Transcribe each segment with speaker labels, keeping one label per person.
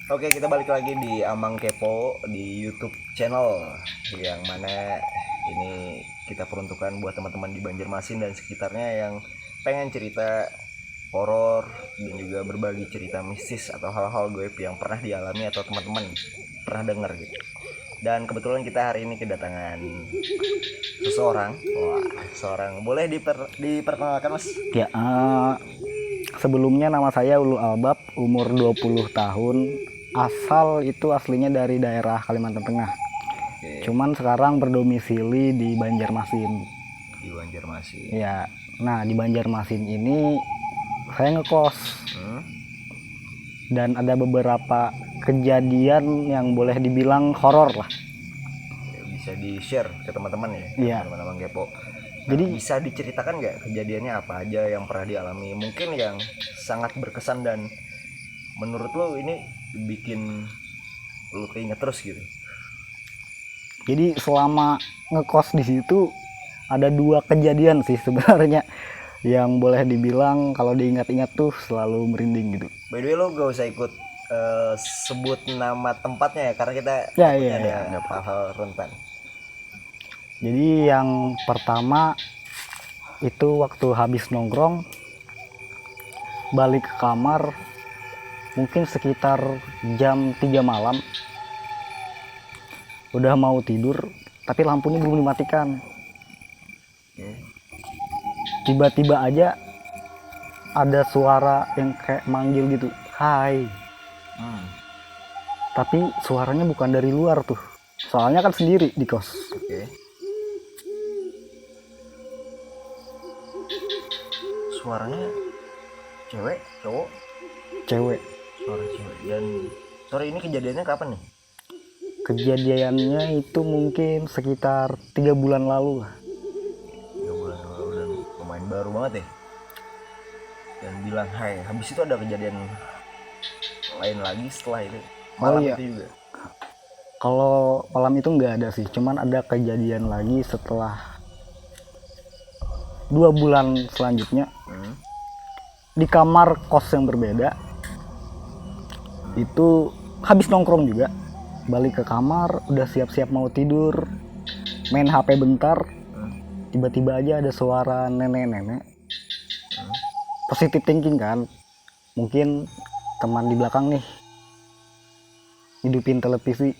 Speaker 1: Oke, kita balik lagi di Amang Kepo di YouTube channel yang mana ini kita peruntukan buat teman-teman di Banjarmasin dan sekitarnya yang pengen cerita horor dan juga berbagi cerita mistis atau hal-hal goib yang pernah dialami atau teman-teman pernah dengar gitu. Dan kebetulan kita hari ini kedatangan seseorang. Wah, seorang. Boleh diperkenalkan, Mas?
Speaker 2: Ya, sebelumnya nama saya Ulul Albab, umur 20 tahun. Aslinya dari daerah Kalimantan Tengah.
Speaker 1: Oke.
Speaker 2: Cuman sekarang berdomisili di Banjarmasin.
Speaker 1: Di Banjarmasin.
Speaker 2: Ya, nah di Banjarmasin ini saya ngekos. Dan ada beberapa kejadian yang boleh dibilang horor lah.
Speaker 1: Bisa di-share ke teman-teman ya,
Speaker 2: Iya.
Speaker 1: teman-teman Kepo.
Speaker 2: Jadi
Speaker 1: bisa diceritakan nggak kejadiannya apa aja yang pernah dialami, mungkin yang sangat berkesan dan menurut lo ini bikin lo keinget terus gitu.
Speaker 2: Jadi selama ngekos di situ ada 2 kejadian sih sebenarnya yang boleh dibilang kalau diingat-ingat tuh selalu merinding gitu.
Speaker 1: By the way, lo gak usah ikut sebut nama tempatnya ya, karena kita ada hal-hal rentan.
Speaker 2: Jadi yang pertama itu waktu habis nongkrong balik ke kamar mungkin sekitar jam 3 malam, udah mau tidur tapi lampunya belum dimatikan. Tiba-tiba aja ada suara yang kayak manggil gitu, hai. Tapi suaranya bukan dari luar tuh, soalnya kan sendiri di kos.
Speaker 1: Suaranya cewek, cowok?
Speaker 2: Cewek.
Speaker 1: Suara cewek. Dan sore ini kejadiannya kapan nih?
Speaker 2: Kejadiannya itu mungkin sekitar 3 bulan lalu lah.
Speaker 1: 3 bulan lalu, dan pemain baru banget ya. Dan bilang hai. Habis itu ada kejadian lain lagi setelah itu? Malam itu juga?
Speaker 2: Kalau malam itu nggak ada sih, cuman ada kejadian lagi setelah 2 bulan selanjutnya. Di kamar kos yang berbeda. Itu habis nongkrong juga, balik ke kamar, udah siap-siap mau tidur, main HP bentar, tiba-tiba aja ada suara nenek-nenek. Positive thinking kan, mungkin teman di belakang nih hidupin televisi.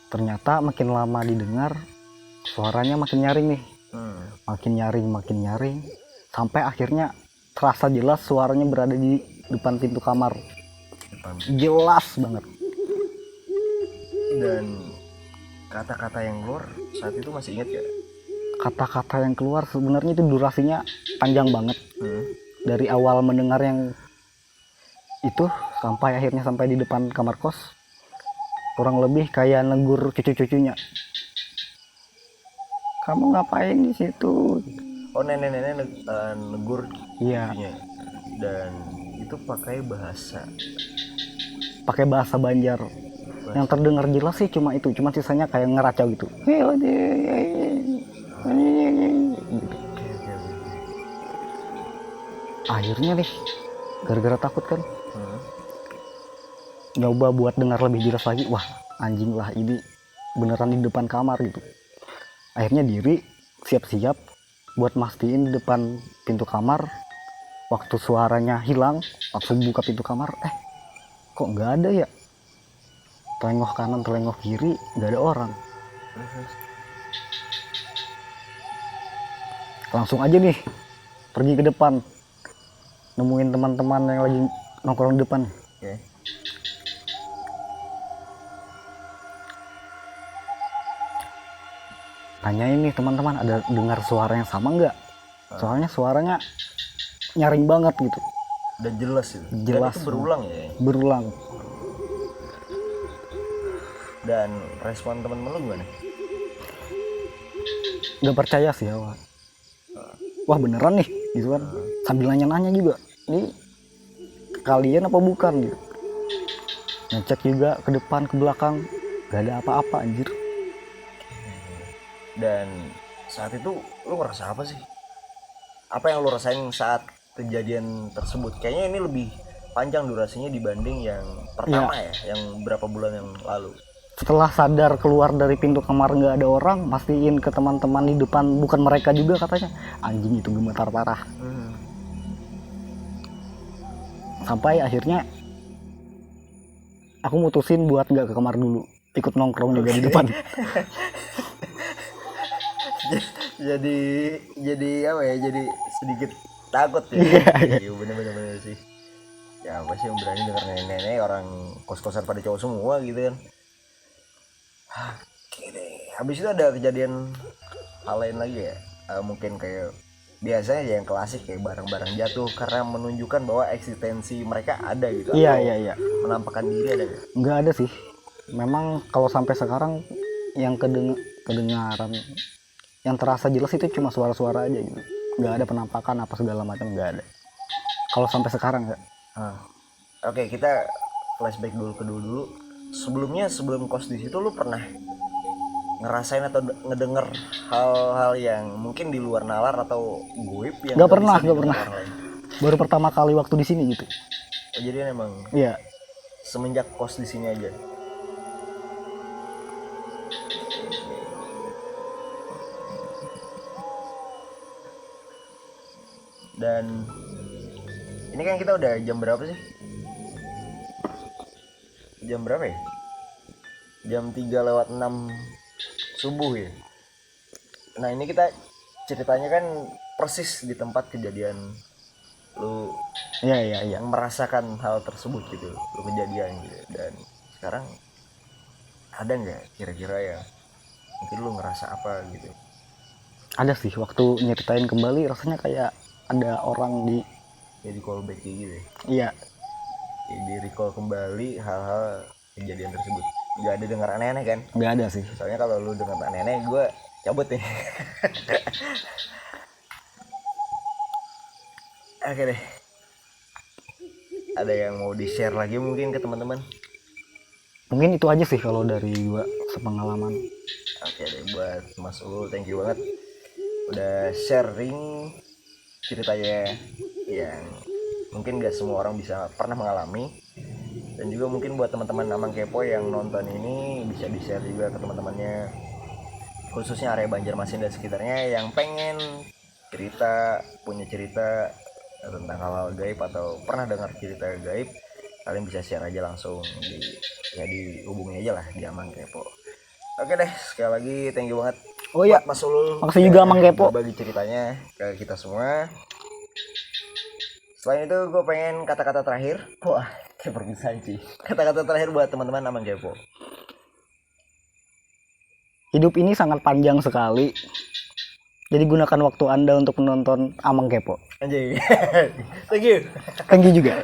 Speaker 2: Ternyata makin lama didengar suaranya makin nyaring nih. Makin nyaring sampai akhirnya terasa jelas suaranya berada di depan pintu kamar. Jelas banget.
Speaker 1: Dan kata-kata yang keluar saat itu masih ingat gak?
Speaker 2: Kata-kata yang keluar sebenarnya itu durasinya panjang banget. Dari awal mendengar yang itu sampai akhirnya sampai di depan kamar kos, kurang lebih kayak negur cucu-cucunya. Kamu ngapain di situ?
Speaker 1: Oh, nenek-nenek negur
Speaker 2: Iya.
Speaker 1: cucunya. Dan itu pakai bahasa
Speaker 2: Banjar. Yang terdengar jelas sih cuma itu, cuma sisanya kayak ngeracau gitu. Akhirnya nih, gara-gara takut kan, nyoba buat dengar lebih jelas lagi. Wah, anjing lah, ini beneran di depan kamar gitu. Akhirnya diri, siap-siap buat mastiin di depan pintu kamar. Waktu suaranya hilang, langsung buka pintu kamar. Kok nggak ada ya? Telengok kanan, telengok kiri, nggak ada orang. Langsung aja nih, pergi ke depan, nemuin teman-teman yang lagi nongkrong di depan. Tanyain nih teman-teman, ada dengar suara yang sama nggak? Soalnya suaranya nyaring banget gitu.
Speaker 1: Dan jelas itu.
Speaker 2: Jelas.
Speaker 1: Dan itu berulang ya?
Speaker 2: Berulang.
Speaker 1: Dan respon teman-teman lu gimana?
Speaker 2: Nggak percaya sih awal. Wah beneran nih gitu kan. Sambil nanya-nanya juga, ini kalian apa bukan gitu. Ngecek juga ke depan ke belakang, nggak ada apa-apa anjir.
Speaker 1: Dan saat itu lu ngerasa apa sih? Apa yang lu rasain saat kejadian tersebut? Kayaknya ini lebih panjang durasinya dibanding yang pertama ya, yang berapa bulan yang lalu.
Speaker 2: Setelah sadar keluar dari pintu kamar nggak ada orang, mastiin ke teman-teman di depan bukan mereka juga katanya, anjing itu gemetar parah. Sampai akhirnya aku mutusin buat nggak ke kamar dulu, ikut nongkrong juga di depan.
Speaker 1: jadi apa ya, jadi sedikit takut ya. Iya bener sih. Ya apa sih yang berani denger nenek-nenek, orang kos-kosan pada cowok semua gitu kan. Oke deh, habis itu ada kejadian hal lain lagi ya. Mungkin kayak biasanya ya yang klasik kayak barang-barang jatuh karena menunjukkan bahwa eksistensi mereka ada gitu.
Speaker 2: Iya.
Speaker 1: Menampakkan diri ada nggak?
Speaker 2: Nggak ada sih. Memang kalau sampai sekarang yang kedengaran, yang terasa jelas itu cuma suara-suara aja gitu. Nggak ada penampakan apa segala macam, nggak ada. Kalau sampai sekarang nggak.
Speaker 1: Oke, kita flashback dulu ke dulu. Sebelumnya, sebelum kos di situ lu pernah ngerasain atau ngedenger hal-hal yang mungkin di luar nalar atau goib yang
Speaker 2: nggak pernah.
Speaker 1: orang lain?
Speaker 2: Baru pertama kali waktu di sini gitu.
Speaker 1: Jadi emang
Speaker 2: Iya.
Speaker 1: semenjak kos di sini aja. Dan ini kan kita udah jam berapa sih? Jam berapa ya? Jam 3:06 subuh ya. Nah ini kita ceritanya kan persis di tempat kejadian lu.
Speaker 2: Iya.
Speaker 1: Yang merasakan hal tersebut gitu, lu kejadian gitu. Dan sekarang ada nggak kira-kira ya mungkin lu ngerasa apa gitu?
Speaker 2: Ada sih, waktu nyeritain kembali rasanya kayak ada orang di.
Speaker 1: Jadi callback gitu ya.
Speaker 2: Iya.
Speaker 1: Jadi recall kembali hal-hal kejadian tersebut. Nggak ada dengar aneh-aneh kan?
Speaker 2: Nggak ada sih.
Speaker 1: Soalnya kalau lu dengar aneh-aneh gue cabut nih. Oke deh. Ada yang mau di-share lagi mungkin ke teman-teman?
Speaker 2: Mungkin itu aja sih kalau dari gua sepengalaman.
Speaker 1: Oke deh, buat Mas Ul, thank you banget udah sharing ceritanya yang mungkin gak semua orang bisa pernah mengalami. Dan juga mungkin buat teman-teman Amang Kepo yang nonton ini bisa di-share juga ke teman-temannya, khususnya area Banjarmasin dan sekitarnya yang pengen cerita, punya cerita tentang hal-hal gaib atau pernah dengar cerita gaib. Kalian bisa share aja langsung dihubungi aja lah di Amang Kepo. Oke deh, sekali lagi thank you banget.
Speaker 2: Oh iya,
Speaker 1: Mas Ulul,
Speaker 2: makasih juga Amang Kepo
Speaker 1: bagi ceritanya ke kita semua. Selain itu gue pengen kata-kata terakhir. Wah, kayak perpisahan sih. Kata-kata terakhir buat teman-teman Amang Kepo.
Speaker 2: Hidup ini sangat panjang sekali. Jadi gunakan waktu Anda untuk menonton Amang Kepo.
Speaker 1: Anjay. Thank you.
Speaker 2: Thank you juga.